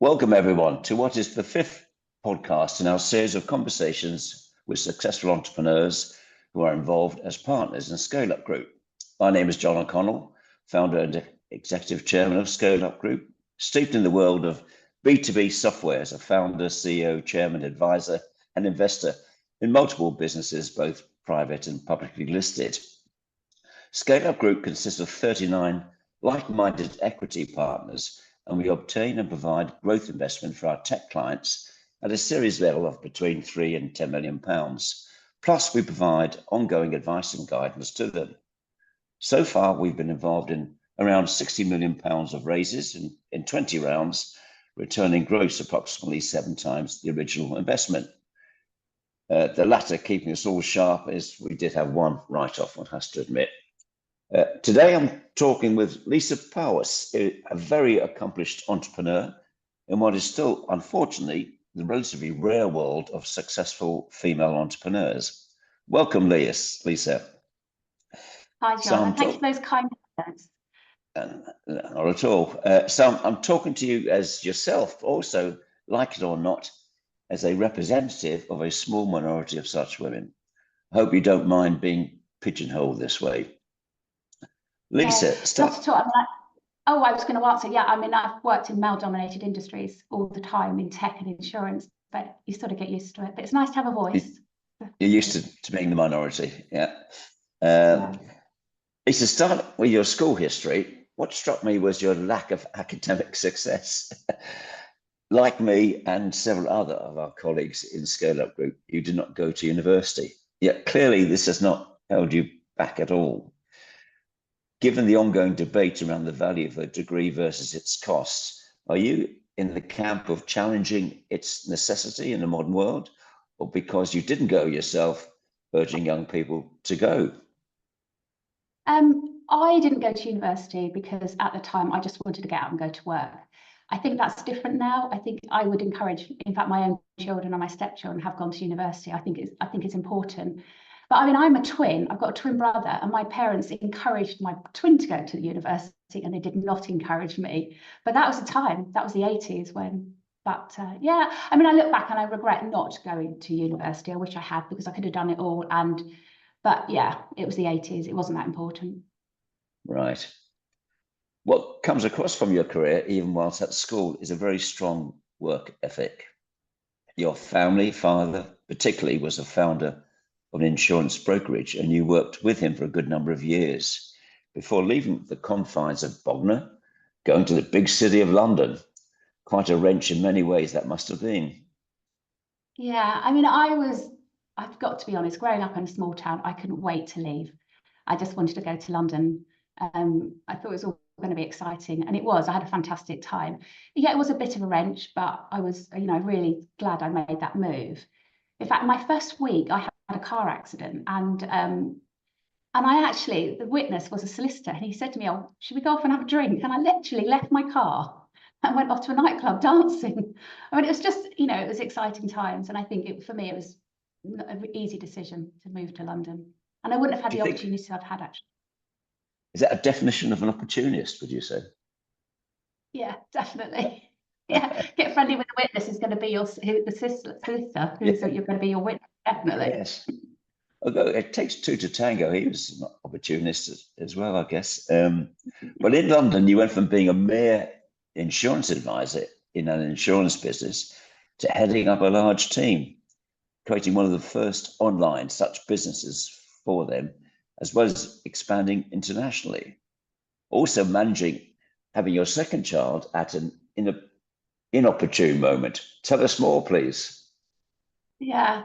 Welcome, everyone, to what is the fifth podcast in our series of conversations with successful entrepreneurs who are involved as partners in Scale Up Group. My name is John O'Connell, founder and executive chairman of Scale Up Group, steeped in the world of B2B software as a founder, CEO, chairman, advisor, and investor in multiple businesses, both private and publicly listed. Scale Up Group consists of 39 like-minded equity partners, and we obtain and provide growth investment for our tech clients at a series level of between £3 and £10 million. Plus, we provide ongoing advice and guidance to them. So far, we've been involved in around £60 million of raises in 20 rounds, returning gross approximately 7 times the original investment. The latter keeping us all sharp, as we did have one write-off, one has to admit. Today, I'm talking with Lisa Powis, a very accomplished entrepreneur in what is still, unfortunately, the relatively rare world of successful female entrepreneurs. Welcome, Lisa. Hi, John. Thanks for those kind words. Not at all. So I'm talking to you as yourself, also, like it or not, as a representative of a small minority of such women. I hope you don't mind being pigeonholed this way. Lisa, not at all. I was going to answer. Yeah, I mean, I've worked in male-dominated industries all the time in tech and insurance, but you sort of get used to it. But it's nice to have a voice. You're used to being the minority, yeah. Lisa, start with your school history. What struck me was your lack of academic success. Like me and several other of our colleagues in Scale Up Group, you did not go to university. Yet clearly this has not held you back at all. Given the ongoing debate around the value of a degree versus its costs, are you in the camp of challenging its necessity in the modern world, or because you didn't go yourself, urging young people to go? I didn't go to university because at the time I just wanted to get out and go to work. I think that's different now. I think I would encourage, in fact, my own children and my stepchildren have gone to university. I think it's important. But I mean, I'm a twin. I've got a twin brother, and my parents encouraged my twin to go to the university, and they did not encourage me. But that was the time. That was the 80s when. But yeah, I mean, I look back and I regret not going to university. I wish I had, because I could have done it all. But yeah, it was the 80s. It wasn't that important. Right. What comes across from your career, even whilst at school, is a very strong work ethic. Your family, father particularly, was a founder of an insurance brokerage, and you worked with him for a good number of years before leaving the confines of Bognor, going to the big city of London. Quite a wrench in many ways that must have been. Yeah, I mean, I've got to be honest, growing up in a small town, I couldn't wait to leave. I just wanted to go to London. I thought it was all going to be exciting, and it was. I had a fantastic time. Yeah, it was a bit of a wrench, but I was, really glad I made that move. In fact, my first week, I had a car accident, and the witness was a solicitor, and he said to me, "Oh, should we go off and have a drink?" And I literally left my car and went off to a nightclub dancing. I mean, it was just, it was exciting times, and I think for me, it was an easy decision to move to London, and I wouldn't have had the opportunity I've had actually. Is that a definition of an opportunist, would you say? Yeah, definitely. Yeah, get friendly with the witness is going to be the solicitor who's you're going to be your witness, definitely. Yes. Although it takes two to tango, he was an opportunist as well, I guess. But in London, you went from being a mere insurance advisor in an insurance business to heading up a large team, creating one of the first online such businesses for them, as well as expanding internationally. Also having your second child at an inopportune moment. Tell us more, please. Yeah.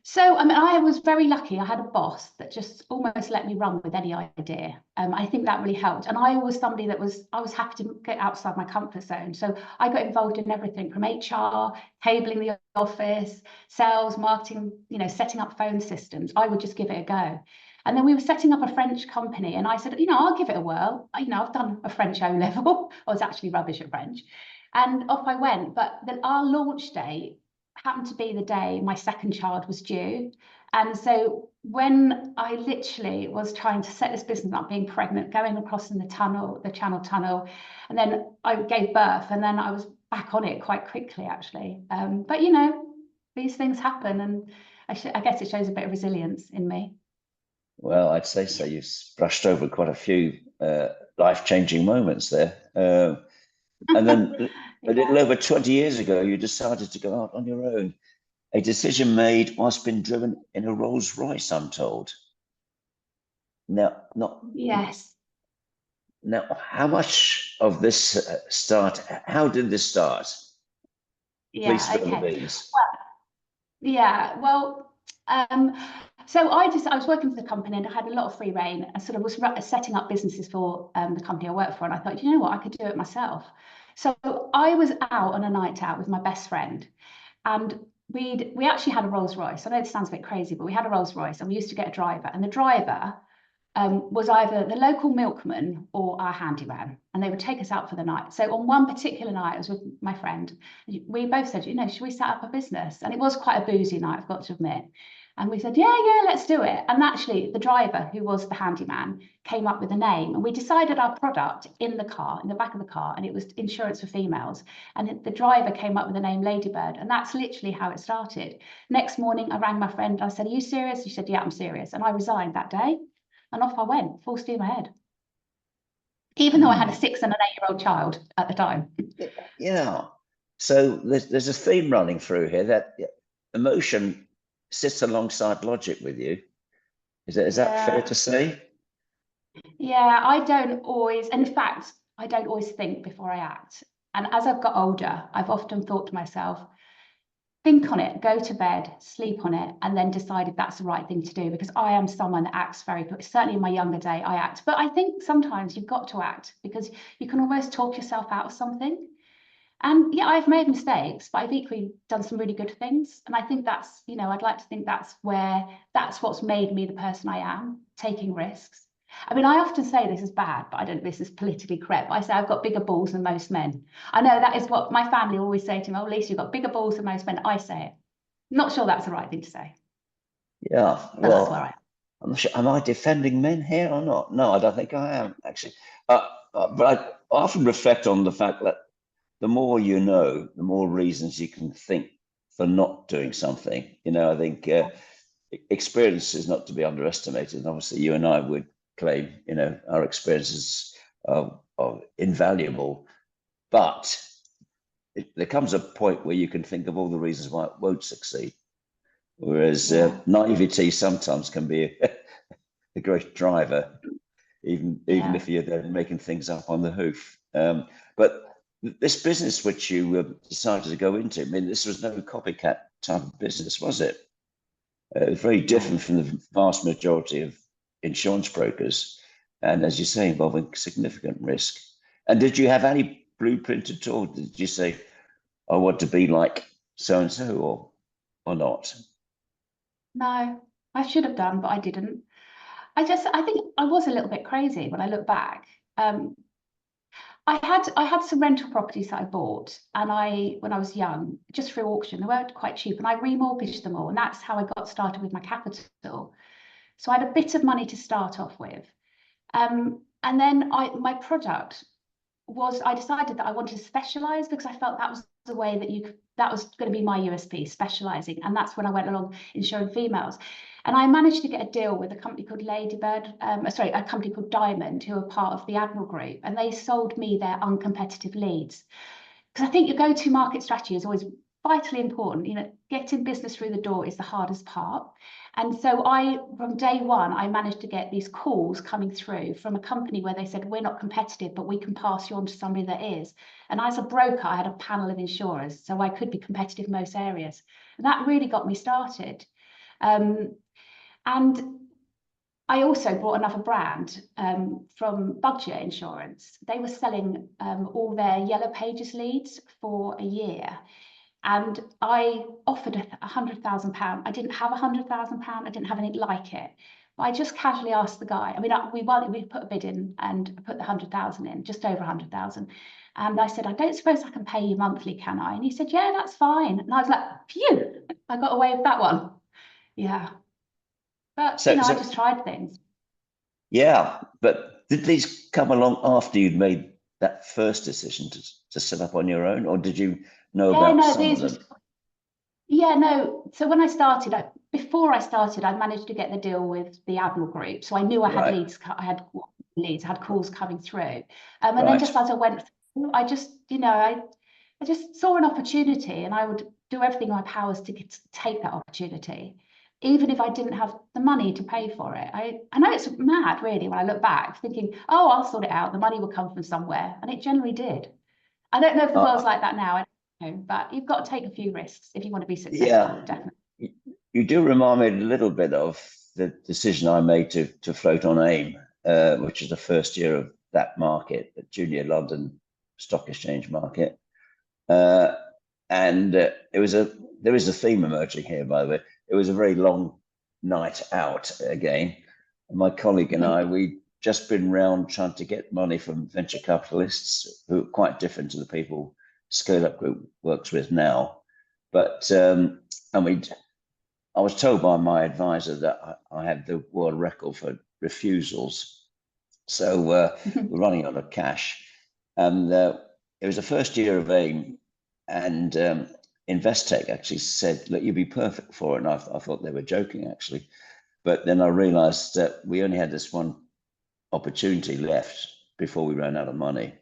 So, I mean, I was very lucky. I had a boss that just almost let me run with any idea. I think that really helped. And I was somebody I was happy to get outside my comfort zone. So I got involved in everything from HR, cabling the office, sales, marketing, setting up phone systems. I would just give it a go. And then we were setting up a French company, and I said, I'll give it a whirl. I've done a French O-level. I was actually rubbish at French. And off I went. But our launch day happened to be the day my second child was due. And so when I literally was trying to set this business up, being pregnant, going across in the Channel Tunnel, and then I gave birth, and then I was back on it quite quickly, actually. But you know, these things happen, and I guess it shows a bit of resilience in me. Well, I'd say so. You've brushed over quite a few life-changing moments there. And then a little over 20 years ago, you decided to go out on your own. A decision made whilst being driven in a Rolls Royce, I'm told. Now, Yes. Now, how much of this start? How did this start? Please Yeah. spill the Okay. beans. Yeah. Well, so I was working for the company and I had a lot of free reign. I sort of was setting up businesses for the company I worked for, and I thought, you know what, I could do it myself. So I was out on a night out with my best friend, and we actually had a Rolls Royce. I know this sounds a bit crazy, but we had a Rolls Royce, and we used to get a driver, and the driver was either the local milkman or our handyman, and they would take us out for the night. So on one particular night, I was with my friend. We both said, you know, should we set up a business? And it was quite a boozy night, I've got to admit. And we said, yeah, let's do it. And actually, the driver, who was the handyman, came up with a name, and we decided our product in the car, in the back of the car, and it was insurance for females. And the driver came up with the name Ladybird, and that's literally how it started. Next morning, I rang my friend. I said, are you serious? She said, yeah, I'm serious. And I resigned that day. And off I went, full steam ahead. Even though I had a 6 and an 8-year-old child at the time. Yeah. So there's a theme running through here that emotion sits alongside logic with you. Is that fair to say? Yeah, I don't always, in fact, I don't always think before I act. And as I've got older, I've often thought to myself, think on it, go to bed, sleep on it, and then decide if that's the right thing to do. Because I am someone that acts very quickly. Certainly in my younger day, I act. But I think sometimes you've got to act because you can almost talk yourself out of something. And yeah, I've made mistakes, but I've equally done some really good things. And I think that's, you know, I'd like to think that's what's made me the person I am, taking risks. I mean, I often say this is bad, but I don't know if this is politically correct. But I say I've got bigger balls than most men. I know that is what my family always say to me. Oh, Lisa, you've got bigger balls than most men. I say it. Not sure that's the right thing to say. Yeah. But that's where I am. I'm not sure. Am I defending men here or not? No, I don't think I am, actually. But I often reflect on the fact that the more you know, the more reasons you can think for not doing something. You know, I think experience is not to be underestimated. And obviously, you and I would claim, you know, our experiences are invaluable. But there comes a point where you can think of all the reasons why it won't succeed. Whereas naivety sometimes can be a great driver, even if you're then making things up on the hoof. But this business which you decided to go into, I mean, this was no copycat type of business, was it? It was very different from the vast majority of insurance brokers, and as you say, involving significant risk. And did you have any blueprint at all? Did you say, I want to be like so and so, or not? No, I should have done, but I didn't. I think I was a little bit crazy when I look back. I had some rental properties that I bought, and when I was young, just through auction, they weren't quite cheap, and I remortgaged them all, and that's how I got started with my capital. So I had a bit of money to start off with, and then my product was, I decided that I wanted to specialize because I felt that was the way that was going to be my USP, specializing, and that's when I went along insuring females. And I managed to get a deal with a company called Ladybird, a company called Diamond, who are part of the Admiral Group, and they sold me their uncompetitive leads. Because I think your go-to market strategy is always vitally important. You know, getting business through the door is the hardest part. And so from day one, I managed to get these calls coming through from a company where they said, we're not competitive, but we can pass you on to somebody that is. And as a broker, I had a panel of insurers, so I could be competitive in most areas. And that really got me started. And I also bought another brand from Budget Insurance. They were selling all their Yellow Pages leads for a year. And I offered £100,000. I didn't have £100,000. I didn't have anything like it. But I just casually asked the guy. I mean, we put a bid in and put the 100,000 in, just over 100,000. And I said, I don't suppose I can pay you monthly, can I? And he said, yeah, that's fine. And I was like, phew, I got away with that one. Yeah. But, So, I so just tried things. yeah, but did these come along after you'd made that first decision to set up on your own, or did you know Yeah, about no, some of these them? was, yeah, no. So when I started, before I started, I managed to get the deal with the Admiral Group. So I knew I had Right, leads, I had calls coming through. And then right. just as I went through, I just, I just saw an opportunity and I would do everything in my powers to take that opportunity, even if I didn't have the money to pay for it. I know it's mad, really, when I look back, thinking, oh, I'll sort it out. The money will come from somewhere. And it generally did. I don't know if the world's Uh, like that now, I don't know, but you've got to take a few risks if you want to be yeah, successful, definitely. you do remind me a little bit of the decision I made to float on AIM, which is the first year of that market, the junior London Stock Exchange market. And it was there is a theme emerging here, by the way. It was a very long night out again. My colleague and I, we'd just been round trying to get money from venture capitalists who are quite different to the people Scale Up Group works with now. But and I was told by my advisor that I had the world record for refusals. So we're running out of cash. And it was the first year of AIM, and Investec actually said, look, you'd be perfect for it. And I thought they were joking, actually. But then I realized that we only had this one opportunity left before we ran out of money.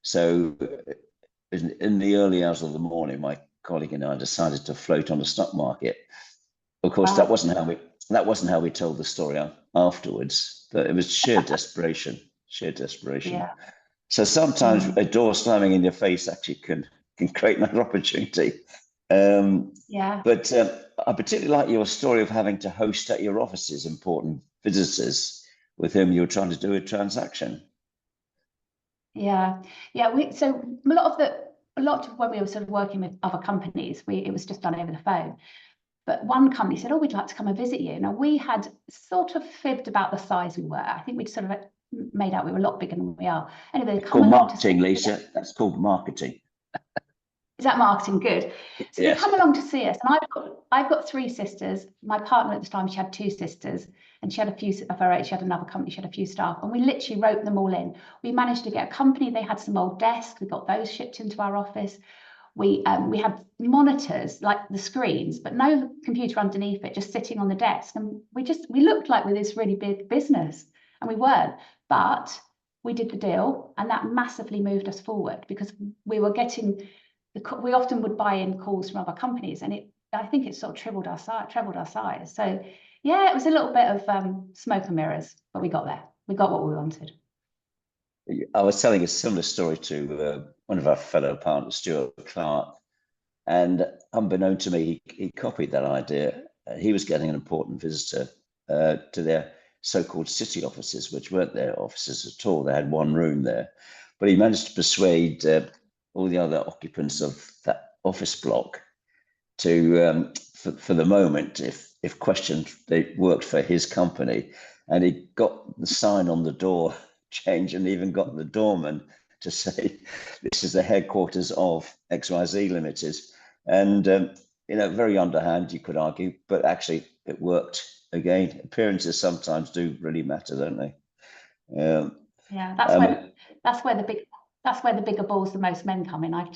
So in the early hours of the morning, my colleague and I decided to float on the stock market. Of course, Wow. that wasn't how we told the story afterwards, but it was sheer desperation, sheer desperation. Yeah. So sometimes Mm. a door slamming in your face actually can create another opportunity. Yeah. But I particularly like your story of having to host at your offices important visitors with whom you were trying to do a transaction. Yeah. Yeah. So a lot of when we were sort of working with other companies, it was just done over the phone. But one company said, oh, we'd like to come and visit you. Now, we had sort of fibbed about the size we were. I think we'd sort of made out we were a lot bigger than we are. Anyway, they It's come called along to marketing, see. Lisa. That's called marketing. Is that marketing? Good. So they Yes. come along to see us, and I've got three sisters. My partner at the time, she had two sisters, and she had a few of her age. She had another company. She had a few staff, and we literally wrote them all in. We managed to get a company. They had some old desks. We got those shipped into our office. We had monitors, like the screens, but no computer underneath it, just sitting on the desk. And we looked like we're this really big business, and we weren't. But we did the deal, and that massively moved us forward because we were getting we often would buy in calls from other companies, and I think it sort of trebled our size. So yeah, it was a little bit of smoke and mirrors, but we got there. We got what we wanted. I was telling a similar story to one of our fellow partners, Stuart Clark, and unbeknown to me, he copied that idea. He was getting an important visitor to their so-called city offices, which weren't their offices at all. They had one room there, but he managed to persuade all the other occupants of that office block to, for the moment, if questioned, they worked for his company, and he got the sign on the door changed, and even got the doorman to say, "This is the headquarters of XYZ Limited," and very underhand, you could argue, but actually it worked. Again, appearances sometimes do really matter, don't they? Yeah, Um, that's where the bigger balls, the most men come in. I'll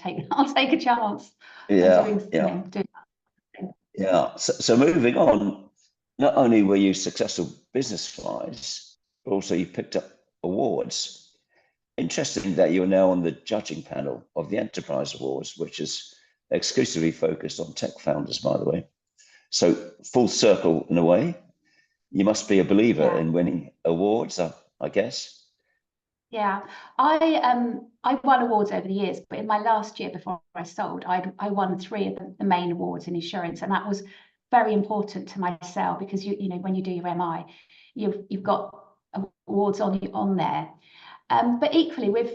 take a chance and yeah, doing yeah. doing. Yeah. So moving on, not only were you successful business-wise, but also you picked up awards. Interesting that you're now on the judging panel of the Enterprise Awards, which is exclusively focused on tech founders, by the way. So full circle in a way. You must be a believer Yeah. in winning awards, I guess. Yeah, I won awards over the years, but in my last year before I sold, I won three of the main awards in insurance, and that was very important to myself because when you do your MI, you've got awards on there. But equally with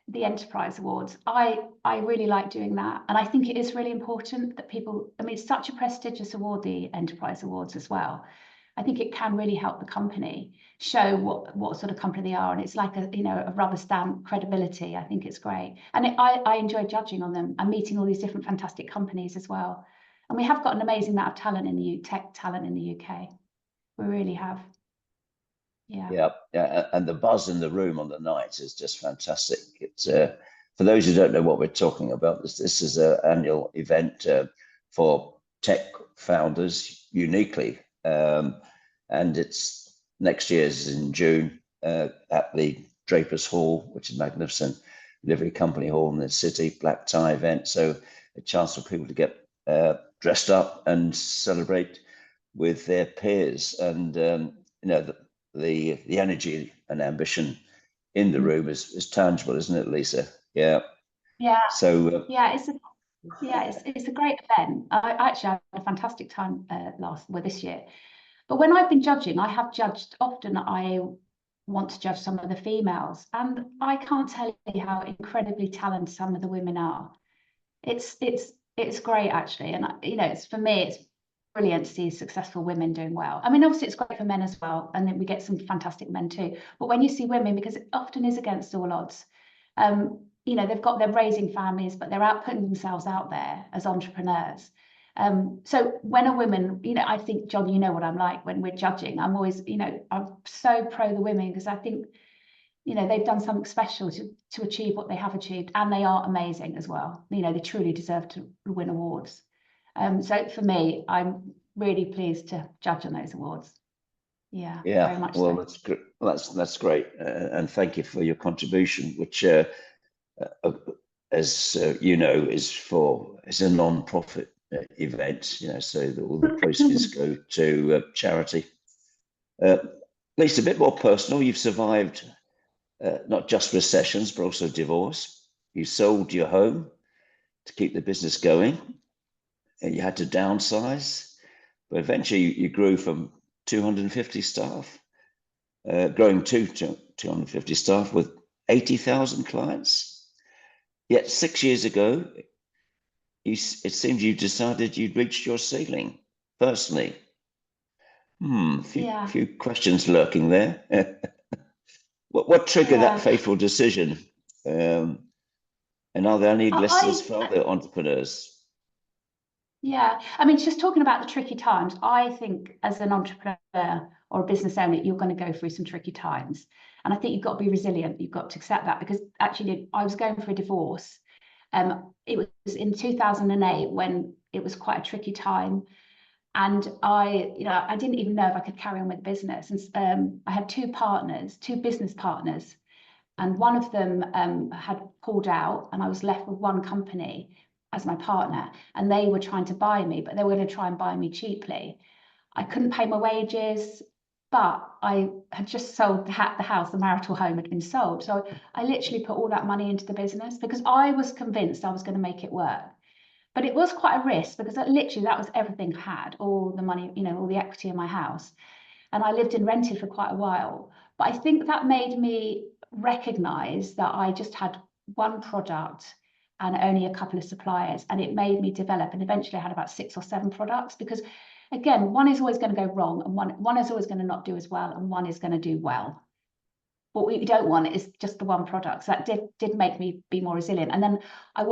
the Enterprise Awards, I really like doing that, and I think it is really important that people. I mean, it's such a prestigious award, the Enterprise Awards as well. I think it can really help the company show what sort of company they are, and it's like a rubber stamp credibility. I think it's great, and I enjoy judging on them and meeting all these different fantastic companies as well. And we have got an amazing amount of talent in the tech talent in the UK. We really have. Yeah. Yeah, and the buzz in the room on the night is just fantastic. It's for those who don't know what we're talking about. This is an annual event for tech founders uniquely, and it's next year's in June at the Drapers Hall, which is magnificent livery company hall in the city, black tie event. So a chance for people to get dressed up and celebrate with their peers, and the energy and ambition in the room is tangible, isn't it, Lisa? Yeah. So yeah, it's a great event. I actually had a fantastic time this year. But when I've been judging, I have judged often. I want to judge some of the females, and I can't tell you how incredibly talented some of the women are. It's great actually, and it's for me it's brilliant to see successful women doing well. I mean, obviously it's great for men as well, and then we get some fantastic men too. But when you see women, because it often is against all odds, they're raising families, but they're putting themselves out there as entrepreneurs. So when a woman, I think, John, you know what I'm like when we're judging. I'm always, I'm so pro the women because I think, they've done something special to achieve what they have achieved, and they are amazing as well. They truly deserve to win awards. So for me, I'm really pleased to judge on those awards. Yeah, very much well, so. that's good. That's great, and thank you for your contribution, which, as you know, it's a non-profit event. So all the proceeds go to charity. Lisa, a bit more personal. You've survived not just recessions, but also divorce. You sold your home to keep the business going, and you had to downsize, but eventually you grew from 250 staff, growing to 250 staff with 80,000 clients. Yet 6 years ago, it seems you decided you'd reached your ceiling personally. Few questions lurking there. What triggered that fateful decision? And are there any listeners for other entrepreneurs? Yeah, I mean, just talking about the tricky times, I think as an entrepreneur or a business owner, you're going to go through some tricky times. And I think you've got to be resilient. You've got to accept that, because actually I was going for a divorce. It was in 2008 when it was quite a tricky time. And I didn't even know if I could carry on with the business. And I had two business partners, and one of them had pulled out, and I was left with one company as my partner, and they were trying to buy me, but they were going to try and buy me cheaply. I couldn't pay my wages, but I had just sold the house, the marital home had been sold. So I literally put all that money into the business because I was convinced I was going to make it work. But it was quite a risk because that was everything I had, all the money, all the equity in my house. And I lived and rented for quite a while. But I think that made me recognize that I just had one product and only a couple of suppliers, and it made me develop. And eventually I had about 6 or 7 products, because again, one is always going to go wrong, and one is always going to not do as well, and one is going to do well. What we don't want is just the one product. So that did make me be more resilient. And then I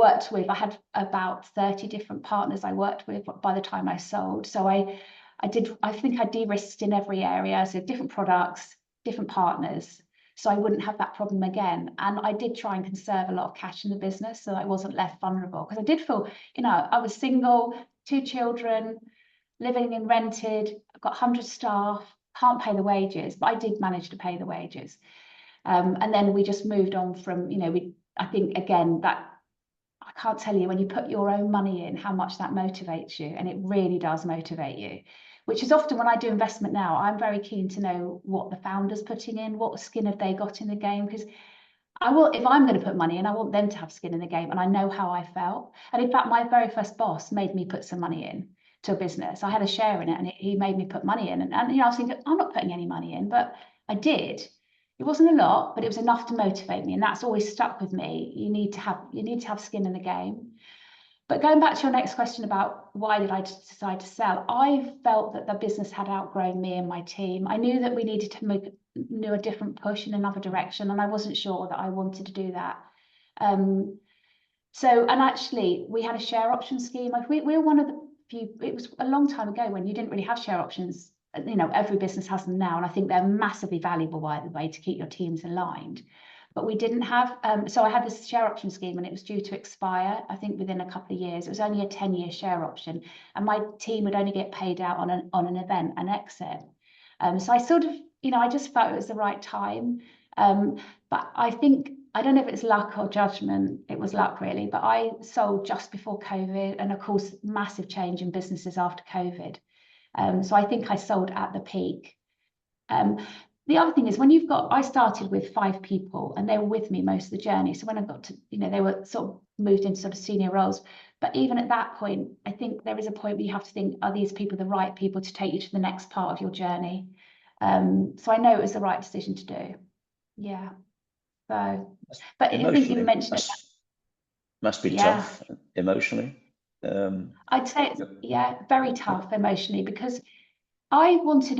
had about 30 different partners I worked with by the time I sold. So I think I de-risked in every area. So different products, different partners, so I wouldn't have that problem again. And I did try and conserve a lot of cash in the business so I wasn't left vulnerable, because I did feel, I was single, 2 children, living in rented, I've got 100 staff, can't pay the wages, but I did manage to pay the wages. And then we just moved on from, I think, again, that I can't tell you when you put your own money in, how much that motivates you. And it really does motivate you, which is often when I do investment now, I'm very keen to know what the founder's putting in, what skin have they got in the game, because if I'm going to put money in, I want them to have skin in the game, and I know how I felt. And in fact, my very first boss made me put some money in to a business. I had a share in it, and he made me put money in. And I was thinking, I'm not putting any money in, but I did. It wasn't a lot, but it was enough to motivate me, and that's always stuck with me. You need to have skin in the game. But going back to your next question about why did I decide to sell, I felt that the business had outgrown me and my team. I knew that we needed to do a different push in another direction, and I wasn't sure that I wanted to do that. And actually, we had a share option scheme. We were one of the few. It was a long time ago when you didn't really have share options every business has them now, and I think they're massively valuable, by the way, to keep your teams aligned. But we didn't have, so I had this share option scheme, and it was due to expire, I think, within a couple of years. It was only a 10-year share option, and my team would only get paid out on an event, an exit. So I sort of, I just felt it was the right time. But I think, I don't know if it's luck or judgment, it was luck really, but I sold just before COVID, and of course, massive change in businesses after COVID. So I think I sold at the peak. The other thing is, when I started with 5 people, and they were with me most of the journey. So when I got to, they were sort of moved into sort of senior roles. But even at that point, I think there is a point where you have to think, are these people the right people to take you to the next part of your journey? So I know it was the right decision to do. Yeah. So, but I think you mentioned it. Must be tough emotionally. I'd say it's, very tough emotionally, because I wanted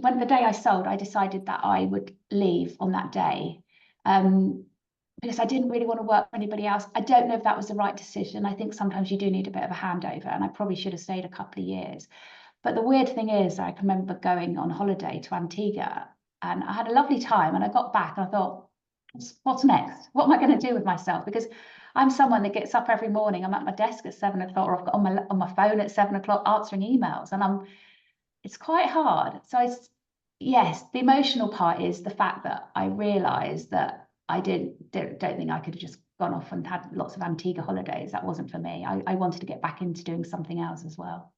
when the day I sold, I decided that I would leave on that day, because I didn't really want to work for anybody else. I don't know if that was the right decision. I think sometimes you do need a bit of a handover, and I probably should have stayed a couple of years. But the weird thing is, I can remember going on holiday to Antigua, and I had a lovely time, and I got back and I thought, what's next? What am I going to do with myself? Because I'm someone that gets up every morning. I'm at my desk at 7 o'clock, or I've got on my phone at 7 o'clock answering emails, and it's quite hard. So yes, the emotional part is the fact that I realised that I don't think I could have just gone off and had lots of Antigua holidays. That wasn't for me. I wanted to get back into doing something else as well.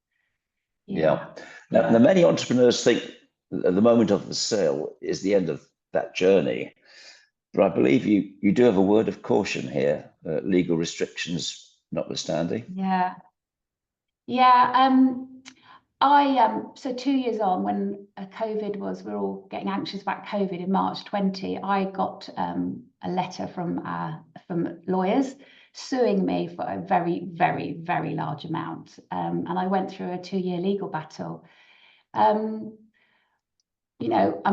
Now, many entrepreneurs think that the moment of the sale is the end of that journey. But I believe you do have a word of caution here, legal restrictions notwithstanding. Yeah. So 2 years on, when COVID was, we were all getting anxious about COVID in March 20, I got a letter from lawyers suing me for a very, very, very large amount. And I went through a 2-year legal battle. I'm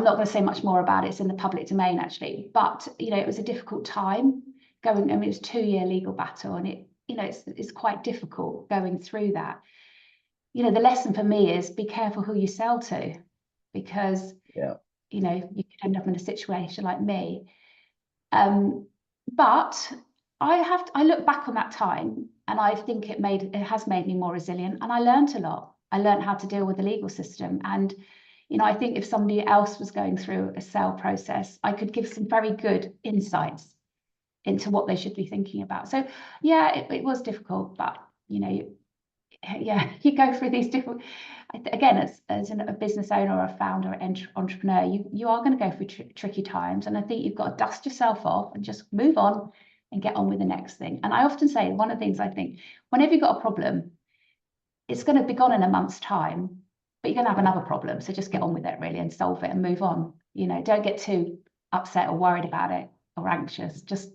not going to say much more about it. It's in the public domain, actually. But, it was a difficult time going. I mean, it was a 2-year legal battle, and it's quite difficult going through that. The lesson for me is be careful who you sell to, because, you could end up in a situation like me. But I look back on that time, and I think it has made me more resilient, and I learned a lot. I learned how to deal with the legal system. And, I think if somebody else was going through a sale process, I could give some very good insights into what they should be thinking about. So, it was difficult, but, you go through these different, again, as a business owner or a founder or entrepreneur, you are going to go through tricky times. And I think you've got to dust yourself off and just move on and get on with the next thing. And I often say, one of the things I think, whenever you've got a problem, it's going to be gone in a month's time, but you're going to have another problem. So just get on with it, really, and solve it and move on. Don't get too upset or worried about it or anxious. Just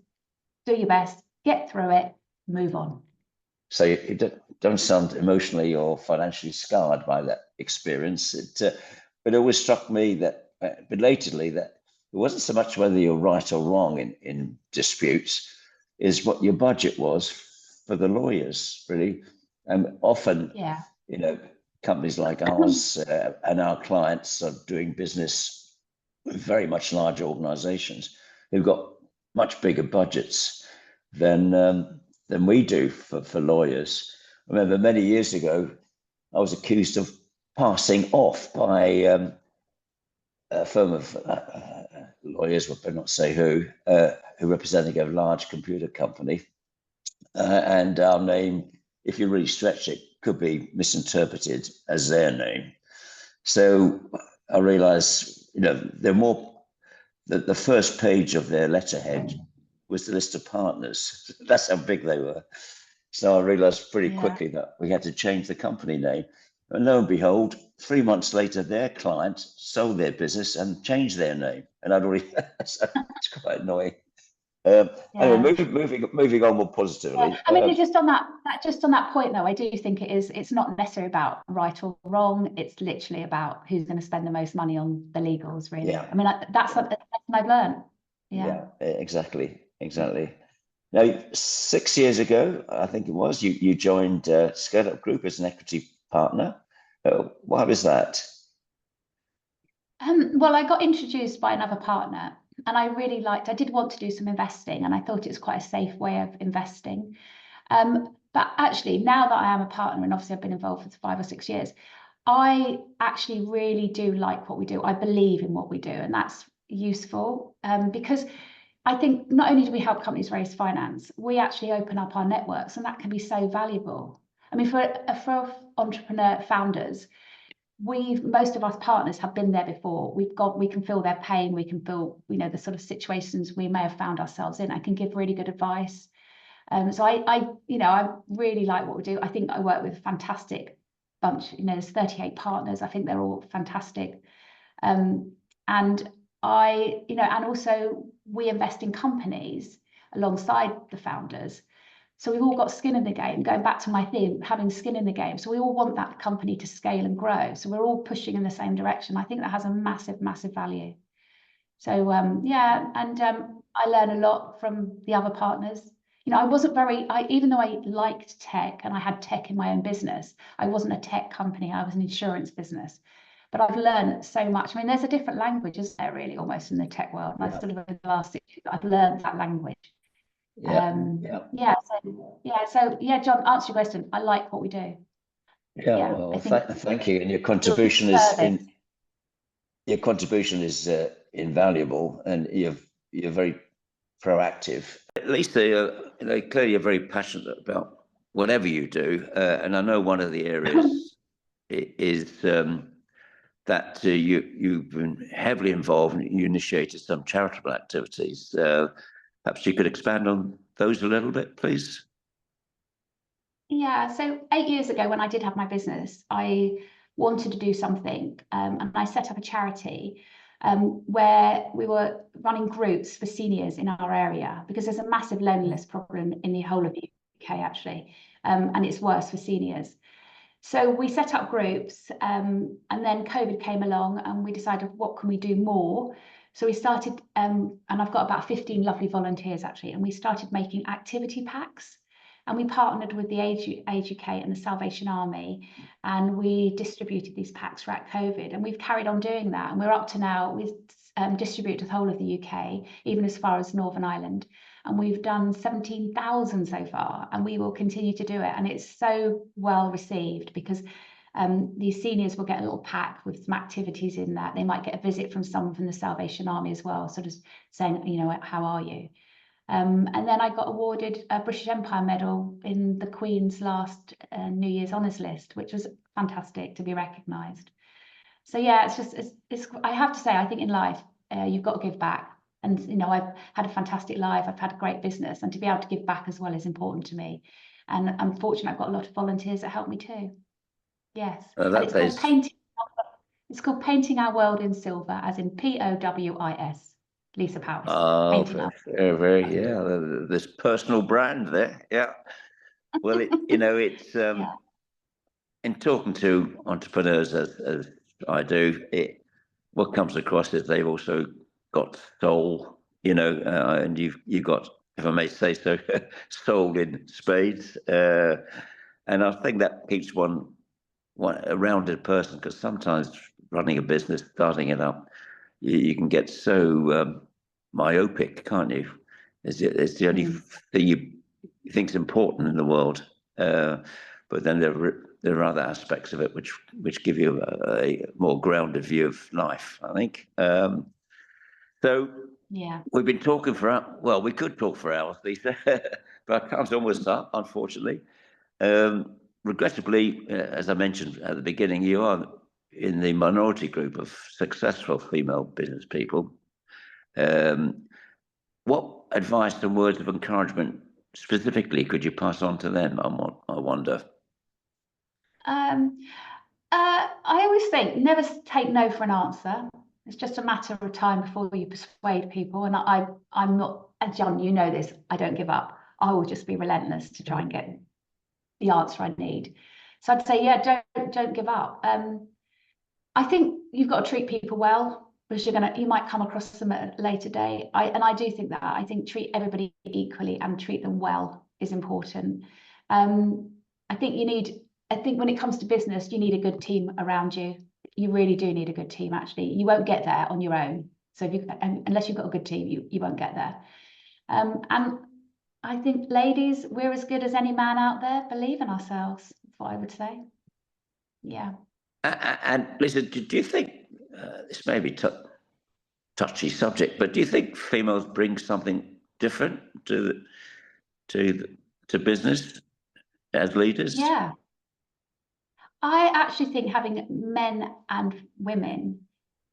do your best, get through it, move on. So you don't sound emotionally or financially scarred by that experience. It always struck me that belatedly that it wasn't so much whether you're right or wrong in disputes, is what your budget was for the lawyers, really. And often, companies like ours and our clients are doing business with very much larger organizations who've got much bigger budgets than we do for lawyers. I remember many years ago, I was accused of passing off by a firm of lawyers, we'll not say who representing a large computer company. And our name, if you really stretch it, could be misinterpreted as their name. So I realized, they're more, the first page of their letterhead was the list of partners. That's how big they were. So I realized pretty quickly that we had to change the company name. And lo and behold, 3 months later, their client sold their business and changed their name. And I'd already, so it's quite annoying. Anyway, moving on more positively. I mean, just on that point, though, I do think it's not necessarily about right or wrong. It's literally about who's going to spend the most money on the legals, really. Yeah. I mean, that's something I've learned. Yeah, exactly. Now, 6 years ago, I think it was, you joined Scale Up Group as an equity partner. Why was that? Well, I got introduced by another partner, and I really liked, I did want to do some investing, and I thought it was quite a safe way of investing. But actually, now that I am a partner, and obviously I've been involved for 5 or 6 years, I actually really do like what we do. I believe in what we do, and that's useful because I think not only do we help companies raise finance, we actually open up our networks, and that can be so valuable. I mean, for entrepreneur founders, most of us partners have been there before. We can feel their pain, we can feel, the sort of situations we may have found ourselves in. I can give really good advice. So I really like what we do. I think I work with a fantastic bunch. There's 38 partners. I think they're all fantastic. And and also we invest in companies alongside the founders. So we've all got skin in the game, going back to my theme, having skin in the game. So we all want that company to scale and grow. So we're all pushing in the same direction. I think that has a massive, massive value. So I learn a lot from the other partners. I wasn't even though I liked tech and I had tech in my own business, I wasn't a tech company, I was an insurance business. But I've learned so much. I mean, there's a different language, isn't there, really, almost in the tech world? And I sort of, in the last 6 years, I've learned that language. So John, answer your question. I like what we do. Well, thank you. And your contribution is invaluable, and you're very proactive. At least clearly you're very passionate about whatever you do, and I know one of the areas is that you've been heavily involved, and you initiated some charitable activities. Perhaps you could expand on those a little bit, please. Yeah, so 8 years ago, when I did have my business, I wanted to do something, and I set up a charity where we were running groups for seniors in our area, because there's a massive loneliness problem in the whole of the UK, actually, and it's worse for seniors. So we set up groups, and then COVID came along, and we decided, what can we do more? So we started, and I've got about 15 lovely volunteers, actually, and we started making activity packs. And we partnered with the Age UK and the Salvation Army, and we distributed these packs throughout COVID. And we've carried on doing that. And we're up to now, we distribute to the whole of the UK, even as far as Northern Ireland. And we've done 17,000 so far, and we will continue to do it. And it's so well received, because these seniors will get a little pack with some activities in that. They might get a visit from someone from the Salvation Army as well, sort of saying, how are you? And then I got awarded a British Empire Medal in the Queen's last New Year's Honours List, which was fantastic to be recognised. So yeah, it's I have to say, I think in life, you've got to give back. And, I've had a fantastic life, I've had a great business, and to be able to give back as well is important to me. And I'm fortunate I've got a lot of volunteers that help me too. Yes. Called painting. It's called Painting Our World in Silver, as in POWIS. Lisa Powis. Oh, very, this personal brand there. Yeah. Well, it's in talking to entrepreneurs as I do, what comes across is they've also got soul, and you've got, if I may say so, soul in spades, and I think that keeps one a rounded person, because sometimes running a business, starting it up, you can get so myopic, can't you? It's the only thing you think's important in the world, but then there are other aspects of it which give you a more grounded view of life, I think. So yeah, we've been talking we could talk for hours, Lisa, but our time's almost up, unfortunately. Regrettably, as I mentioned at the beginning, you are in the minority group of successful female business people. What advice and words of encouragement specifically could you pass on to them, I wonder? I always think, never take no for an answer. It's just a matter of time before you persuade people. And I'm not, and John, you know this, I don't give up. I will just be relentless to try and get the answer I need. So I'd say, yeah, don't give up. I think you've got to treat people well, because you might come across them at a later date. I do think that. I think treat everybody equally and treat them well is important. I think when it comes to business, you need a good team around you. you really do need a good team. Actually, you won't get there on your own. So unless you've got a good team, you won't get there. And I think, ladies, we're as good as any man out there. Believe in ourselves. That's what I would say. Yeah. And Lisa, do you think this may be touchy subject, but do you think females bring something different to business as leaders? Yeah. I actually think having men and women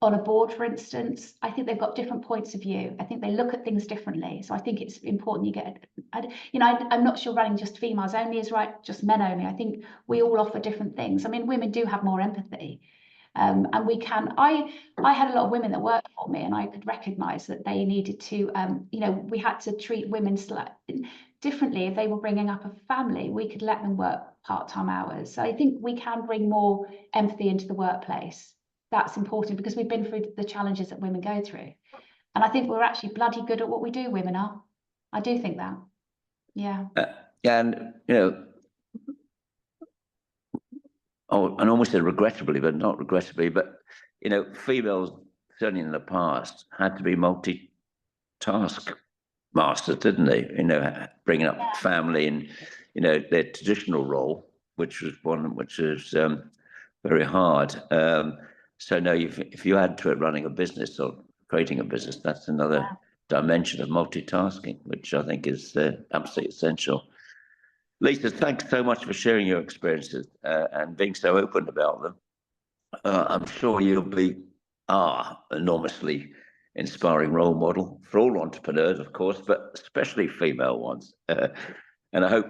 on a board, for instance, I think they've got different points of view. I think they look at things differently. So I think it's important you get, I'm not sure running just females only is right, just men only. I think we all offer different things. I mean, women do have more empathy. And we can, I had a lot of women that worked for me, and I could recognize that they needed to, we had to treat women differently. If they were bringing up a family, we could let them work part-time hours. So I think we can bring more empathy into the workplace. That's important because we've been through the challenges that women go through. And I think we're actually bloody good at what we do, women are. I do think that. Yeah. And, I almost said regrettably, but not regrettably, but, females, certainly in the past, had to be multitask masters, didn't they? Bringing up family and, their traditional role, which was one which is very hard. So no, if you add to it running a business or creating a business, that's another dimension of multitasking, which I think is absolutely essential. Lisa, thanks so much for sharing your experiences and being so open about them. I'm sure you'll be enormously inspiring role model for all entrepreneurs, of course, but especially female ones. And I hope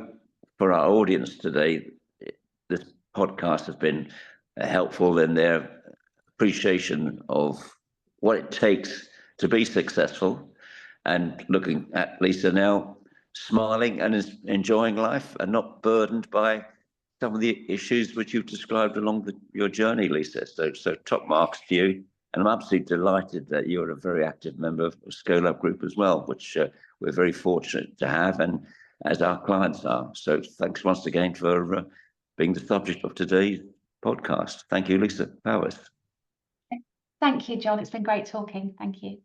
for our audience today, this podcast has been helpful in their appreciation of what it takes to be successful, and looking at Lisa now smiling and enjoying life and not burdened by some of the issues which you've described along your journey, Lisa. So top marks to you. And I'm absolutely delighted that you're a very active member of Scale Up Group as well, which we're very fortunate to have, and as our clients are. So thanks once again for being the subject of today's podcast. Thank you, Lisa Powis. Thank you, John. It's been great talking. Thank you.